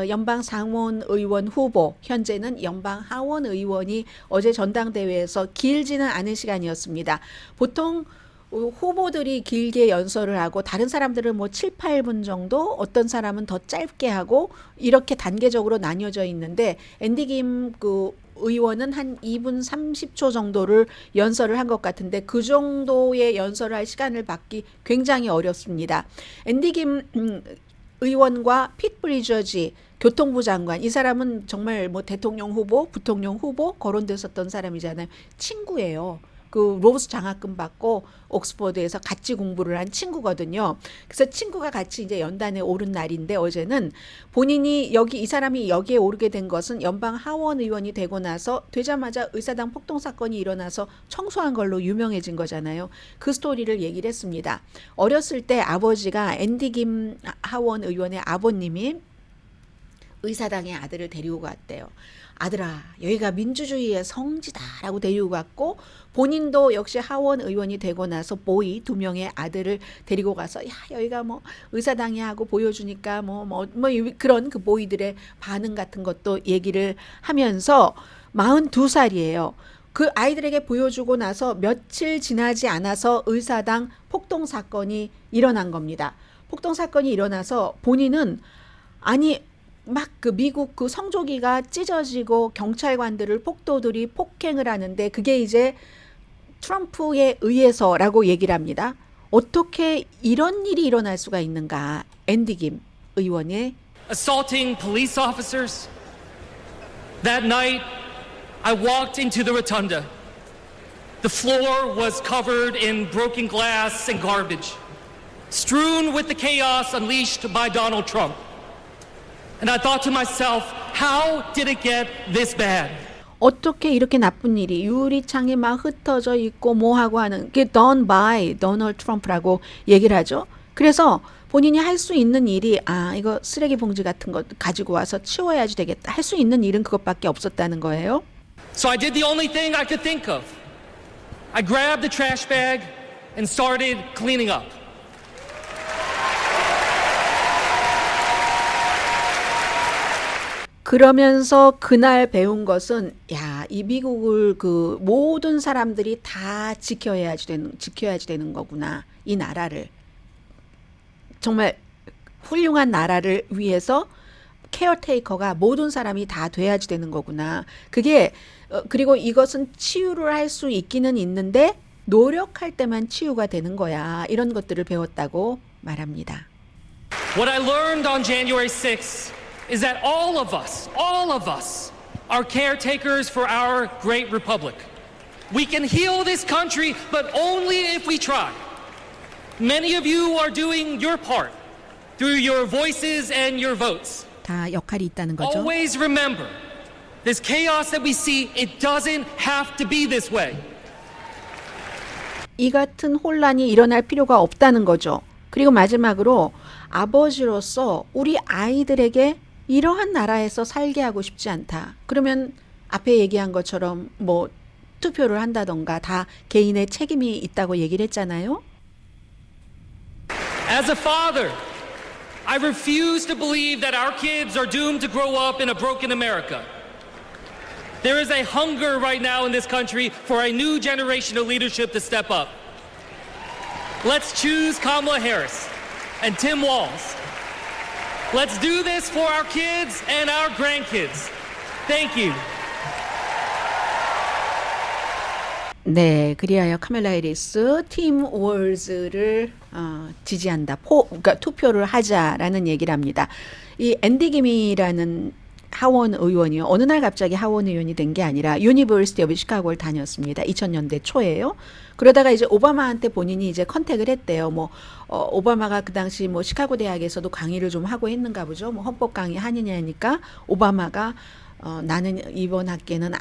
연방 상원 의원 후보, 현재는 연방 하원 의원이 어제 전당대회에서 길지는 않은 시간이었습니다. 보통 후보들이 길게 연설을 하고 다른 사람들은 뭐 7, 8분 정도, 어떤 사람은 더 짧게 하고 이렇게 단계적으로 나뉘어져 있는데 앤디 김 그 의원은 한 2분 30초 정도를 연설을 한 것 같은데 그 정도의 연설을 할 시간을 받기 굉장히 어렵습니다. 앤디 김 의원과 핏 브리저지 교통부 장관, 이 사람은 정말 뭐 대통령 후보, 부통령 후보 거론됐었던 사람이잖아요. 친구예요. 그 로버스 장학금 받고 옥스퍼드에서 같이 공부를 한 친구거든요. 그래서 친구가 같이 이제 연단에 오른 날인데 어제는 본인이 이 사람이 여기에 오르게 된 것은 연방 하원 의원이 되고 나서 되자마자 의사당 폭동 사건이 일어나서 청소한 걸로 유명해진 거잖아요. 그 스토리를 얘기를 했습니다. 어렸을 때 아버지가 앤디 김 하원 의원의 아버님이 의사당의 아들을 데리고 갔대요. 아들아, 여기가 민주주의의 성지다라고 데리고 갔고, 본인도 역시 하원 의원이 되고 나서 보이 2명의 아들을 데리고 가서 여기가 뭐 의사당이 하고 보여주니까 그런 그 보이들의 반응 같은 것도 얘기를 하면서 42살이에요. 그 아이들에게 보여주고 나서 며칠 지나지 않아서 의사당 폭동 사건이 일어난 겁니다. 폭동 사건이 일어나서 본인은 막 그 미국 그 성조기가 찢어지고 경찰관들을 폭도들이 폭행을 하는데 그게 이제 트럼프에 의해서라고 얘기를 합니다. 어떻게 이런 일이 일어날 수가 있는가? 앤디 김 의원의 assaulting police officers. That night, I walked into the rotunda. The floor was covered in broken glass and garbage, strewn with the chaos unleashed by Donald Trump. And I thought to myself, how did it get this bad? 어떻게 이렇게 나쁜 일이 유리창에 막 흩어져 있고 뭐하고 하는 게 done by Donald Trump라고 얘기를 하죠. 그래서 본인이 할 수 있는 일이 이거 쓰레기 봉지 같은 거 가지고 와서 치워야지 되겠다. 할 수 있는 일은 그것밖에 없었다는 거예요. So I did the only thing I could think of. I grabbed the trash bag and started cleaning up. 그러면서 그날 배운 것은 이 미국을 그 모든 사람들이 다 지켜야지 되는 거구나. 이 나라를 정말 훌륭한 나라를 위해서 케어테이커가 모든 사람이 다 돼야지 되는 거구나. 그게 그리고 이것은 치유를 할 수 있기는 있는데 노력할 때만 치유가 되는 거야. 이런 것들을 배웠다고 말합니다. What I learned on January 6th is that all of us are caretakers for our great republic. We can heal this country, but only if we try. Many of you are doing your part through your voices and your votes. 다 역할이 있다는 거죠. Always remember, this chaos that we see, it doesn't have to be this way. 이 같은 혼란이 일어날 필요가 없다는 거죠. 그리고 마지막으로 아버지로서 우리 아이들에게 이러한 나라에서 살게 하고 싶지 않다. 그러면 앞에 얘기한 것처럼 뭐 투표를 한다던가 다 개인의 책임이 있다고 얘기를 했잖아요. As a father, I refuse to believe that our kids are doomed to grow up in a broken America. There is a hunger right now in this country for a new generation of leadership to step up. Let's choose Kamala Harris and Tim Walz. Let's do this for our kids and our grandkids. Thank you. 네, 그리하여 카멜라 해리스 팀 월즈를 지지한다. 그러니까 투표를 하자라는 얘기를 합니다. 이 앤디 김이라는 하원 의원이요. 어느 날 갑자기 하원 의원이 된 게 아니라 유니버시티 오브 시카고를 다녔습니다. 2000년대 초에요. 그러다가 이제 오바마한테 본인이 이제 컨택을 했대요. 오바마가 그 당시 시카고 대학에서도 강의를 좀 하고 했는가 보죠. 헌법 강의 하느냐니까 오바마가 나는 이번 학기에는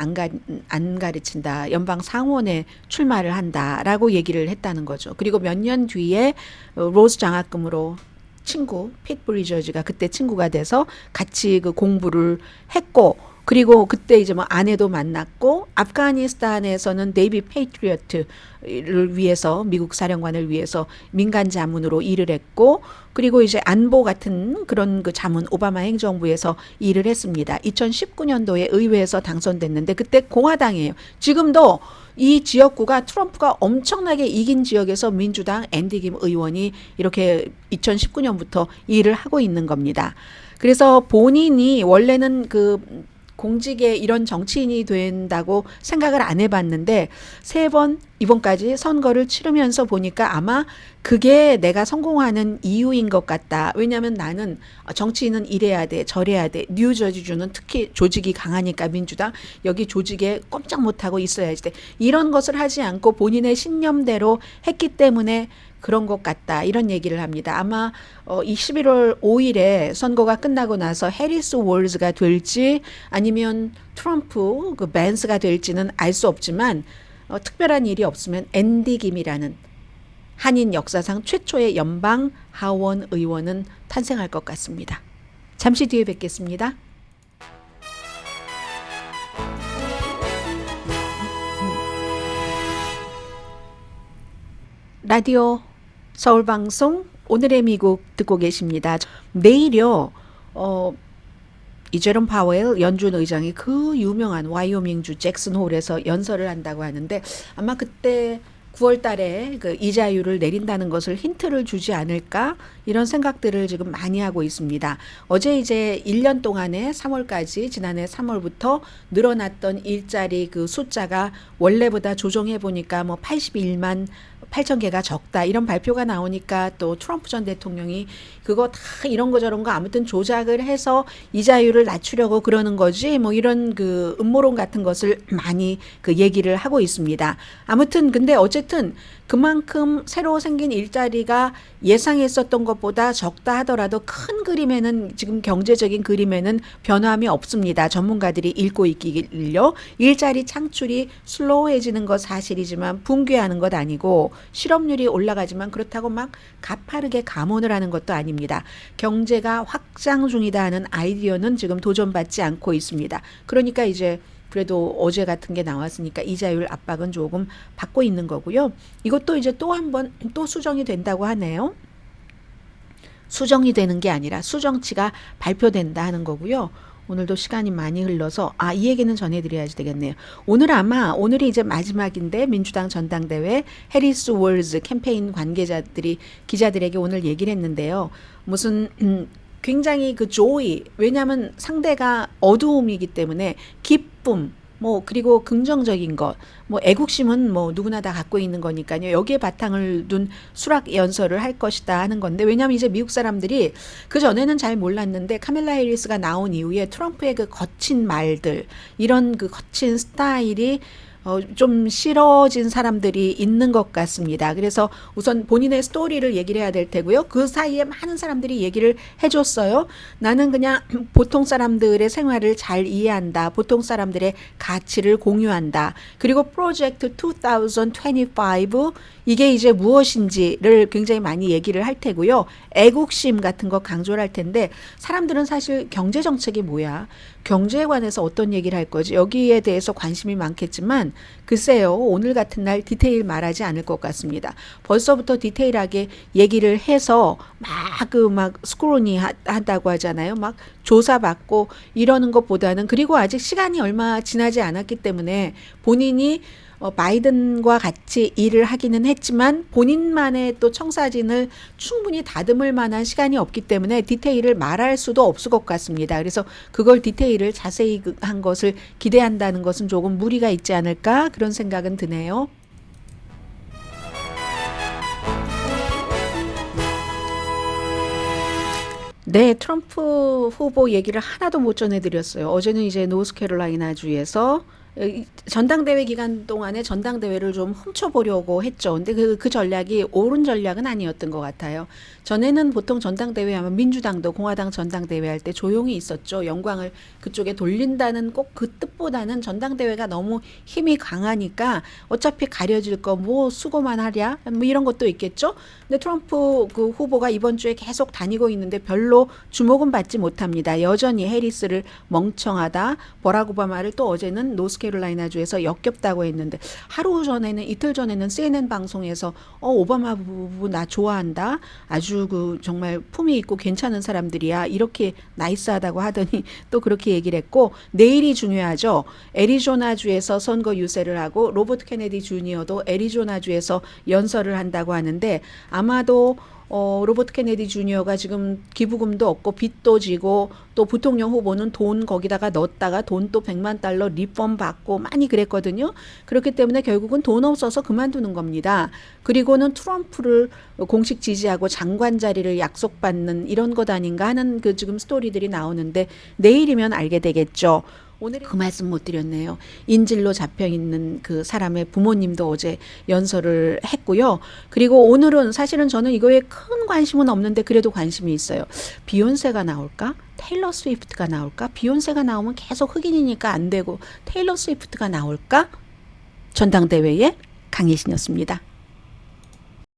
안 가르친다. 연방 상원에 출마를 한다라고 얘기를 했다는 거죠. 그리고 몇 년 뒤에 로즈 장학금으로 친구 핏 브리저즈가 그때 친구가 돼서 같이 그 공부를 했고, 그리고 그때 이제 아내도 만났고, 아프가니스탄에서는 네이비 페이트리어트를 위해서, 미국 사령관을 위해서 민간 자문으로 일을 했고, 그리고 이제 안보 같은 그런 그 자문 오바마 행정부에서 일을 했습니다. 2019년도에 의회에서 당선됐는데 그때 공화당이에요. 지금도 이 지역구가 트럼프가 엄청나게 이긴 지역에서 민주당 앤디 김 의원이 이렇게 2019년부터 일을 하고 있는 겁니다. 그래서 본인이 원래는 그 공직에 이런 정치인이 된다고 생각을 안 해봤는데 3번 이번까지 선거를 치르면서 보니까 아마 그게 내가 성공하는 이유인 것 같다. 왜냐하면 나는 정치인은 이래야 돼, 저래야 돼. 뉴저지주는 특히 조직이 강하니까 민주당 여기 조직에 꼼짝 못하고 있어야지 돼. 이런 것을 하지 않고 본인의 신념대로 했기 때문에 그런 것 같다. 이런 얘기를 합니다. 아마 이 11월 5일에 선거가 끝나고 나서 해리스 월즈가 될지 아니면 트럼프 그 벤스가 될지는 알 수 없지만 특별한 일이 없으면 앤디 김이라는 한인 역사상 최초의 연방 하원 의원은 탄생할 것 같습니다. 잠시 뒤에 뵙겠습니다. 라디오 서울방송 오늘의 미국 듣고 계십니다. 내일요. 이제롬 파웰 연준 의장이 그 유명한 와이오밍주 잭슨홀에서 연설을 한다고 하는데 아마 그때 9월 달에 그 이자율을 내린다는 것을 힌트를 주지 않을까 이런 생각들을 지금 많이 하고 있습니다. 어제 이제 1년 동안에 3월까지 지난해 3월부터 늘어났던 일자리 그 숫자가 원래보다 조정해 보니까 81만 8천 개가 적다 이런 발표가 나오니까 또 트럼프 전 대통령이 그거 다 이런 거 저런 거 아무튼 조작을 해서 이자율을 낮추려고 그러는 거지 이런 그 음모론 같은 것을 많이 그 얘기를 하고 있습니다. 아무튼 근데 어쨌든 그만큼 새로 생긴 일자리가 예상했었던 것보다 적다 하더라도 큰 그림에는 지금 경제적인 그림에는 변함이 없습니다. 전문가들이 읽고 있기를요. 일자리 창출이 슬로우해지는 것 사실이지만 붕괴하는 것 아니고 실업률이 올라가지만 그렇다고 막 가파르게 감원을 하는 것도 아닙니다. 경제가 확장 중이다 하는 아이디어는 지금 도전받지 않고 있습니다. 그러니까 이제 그래도 어제 같은 게 나왔으니까 이자율 압박은 조금 받고 있는 거고요. 이것도 이제 또 한 번 또 수정이 된다고 하네요. 수정이 되는 게 아니라 수정치가 발표된다 하는 거고요. 오늘도 시간이 많이 흘러서 이 얘기는 전해드려야지 되겠네요. 오늘이 이제 마지막인데 민주당 전당대회 해리스 월즈 캠페인 관계자들이 기자들에게 오늘 얘기를 했는데요. 무슨 굉장히 그 조이, 왜냐하면 상대가 어두움이기 때문에 기쁨, 그리고 긍정적인 것, 애국심은 누구나 다 갖고 있는 거니까요. 여기에 바탕을 둔 수락 연설을 할 것이다 하는 건데, 왜냐하면 이제 미국 사람들이 그 전에는 잘 몰랐는데 카멜라 해리스가 나온 이후에 트럼프의 그 거친 말들, 이런 그 거친 스타일이 좀 싫어진 사람들이 있는 것 같습니다. 그래서 우선 본인의 스토리를 얘기를 해야 될 테고요. 그 사이에 많은 사람들이 얘기를 해줬어요. 나는 그냥 보통 사람들의 생활을 잘 이해한다. 보통 사람들의 가치를 공유한다. 그리고 프로젝트 2025 이게 이제 무엇인지를 굉장히 많이 얘기를 할 테고요. 애국심 같은 거 강조를 할 텐데 사람들은 사실 경제 정책이 뭐야? 경제에 관해서 어떤 얘기를 할 거지? 여기에 대해서 관심이 많겠지만 글쎄요. 오늘 같은 날 디테일 말하지 않을 것 같습니다. 벌써부터 디테일하게 얘기를 해서 막 스크루니 한다고 하잖아요. 막 조사받고 이러는 것보다는 그리고 아직 시간이 얼마 지나지 않았기 때문에 본인이 바이든과 같이 일을 하기는 했지만 본인만의 또 청사진을 충분히 다듬을 만한 시간이 없기 때문에 디테일을 말할 수도 없을 것 같습니다. 그래서 그걸 디테일을 자세히 한 것을 기대한다는 것은 조금 무리가 있지 않을까 그런 생각은 드네요. 네, 트럼프 후보 얘기를 하나도 못 전해드렸어요. 어제는 이제 노스캐롤라이나 주에서 전당대회 기간 동안에 전당대회를 좀 훔쳐보려고 했죠. 근데 그 전략이 옳은 전략은 아니었던 것 같아요. 전에는 보통 전당대회 하면 민주당도 공화당 전당대회 할 때 조용히 있었죠. 영광을 그쪽에 돌린다는 꼭 그 뜻보다는 전당대회가 너무 힘이 강하니까 어차피 가려질 거 뭐 수고만 하랴 뭐 이런 것도 있겠죠. 근데 트럼프 그 후보가 이번 주에 계속 다니고 있는데 별로 주목은 받지 못합니다. 여전히 해리스를 멍청하다, 버락 오바마를 또 어제는 노스캐롤라이나주에서 역겹다고 했는데 이틀 전에는 CNN 방송에서 오바마 부부 나 좋아한다, 아주 그 정말 품위 있고 괜찮은 사람들이야, 이렇게 나이스하다고 하더니 또 그렇게 얘기를 했고, 내일이 중요하죠. 애리조나주에서 선거 유세를 하고 로버트 케네디 주니어도 애리조나주에서 연설을 한다고 하는데 아마도 로버트 케네디 주니어가 지금 기부금도 없고 빚도 지고 또 부통령 후보는 돈 거기다가 넣었다가 돈 또 $100만 리펀 받고 많이 그랬거든요. 그렇기 때문에 결국은 돈 없어서 그만두는 겁니다. 그리고는 트럼프를 공식 지지하고 장관 자리를 약속받는 이런 것 아닌가 하는 그 지금 스토리들이 나오는데 내일이면 알게 되겠죠. 오늘 그 말씀 못 드렸네요. 인질로 잡혀 있는 그 사람의 부모님도 어제 연설을 했고요. 그리고 오늘은 사실은 저는 이거에 큰 관심은 없는데 그래도 관심이 있어요. 비욘세가 나올까? 테일러 스위프트가 나올까? 비욘세가 나오면 계속 흑인이니까 안 되고 테일러 스위프트가 나올까? 전당대회에 강혜신이었습니다.